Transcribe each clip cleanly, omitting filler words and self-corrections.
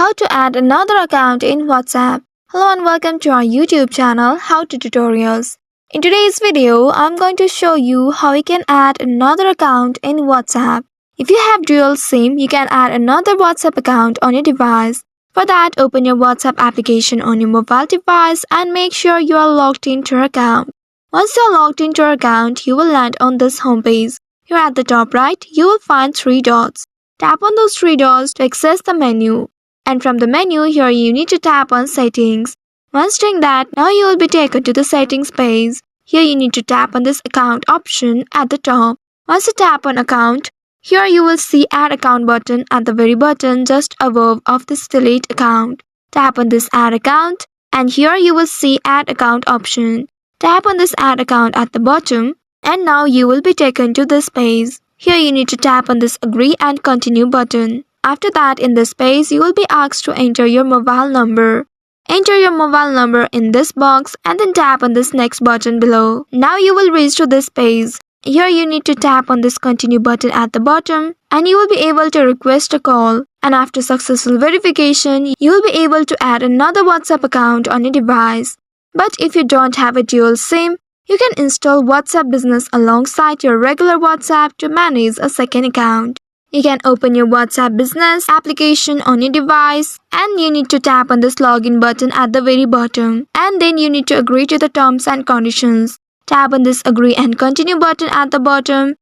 How to add another account in WhatsApp. Hello and welcome to our YouTube channel How to Tutorials. In today's video, I'm going to show you how you can add another account in WhatsApp. If you have dual SIM, you can add another WhatsApp account on your device. For that, open your WhatsApp application on your mobile device and make sure you are logged into your account. Once you are logged into your account, you will land on this homepage. Here at the top right, you will find three dots. Tap on those three dots to access the menu. And from the menu, here you need to tap on Settings. Once doing that, now you will be taken to the Settings page. Here you need to tap on this Account option at the top. Once you tap on Account, here you will see Add Account button at the very bottom just above of this Delete Account. Tap on this Add Account, and here you will see Add Account option. Tap on this Add Account at the bottom, and now you will be taken to this page. Here you need to tap on this Agree and Continue button. After that, in this page, you will be asked to enter your mobile number. Enter your mobile number in this box and then tap on this Next button below. Now you will reach to this page. Here you need to tap on this Continue button at the bottom and you will be able to request a call. And after successful verification, you will be able to add another WhatsApp account on your device. But if you don't have a dual SIM, you can install WhatsApp Business alongside your regular WhatsApp to manage a second account. You can open your WhatsApp Business application on your device and you need to tap on this login button at the very bottom and then you need to agree to the terms and conditions. Tap on this Agree and Continue button at the bottom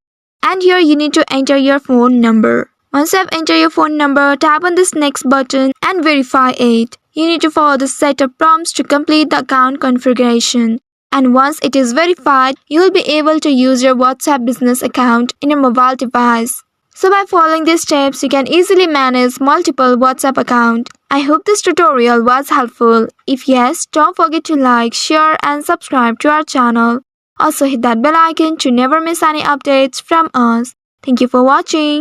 and here you need to enter your phone number. Once you have entered your phone number, tap on this Next button and verify it. You need to follow the set of prompts to complete the account configuration. And once it is verified, you will be able to use your WhatsApp Business account in your mobile device. So by following these steps, you can easily manage multiple WhatsApp accounts. I hope this tutorial was helpful. If yes, don't forget to like, share and subscribe to our channel. Also hit that bell icon to never miss any updates from us. Thank you for watching.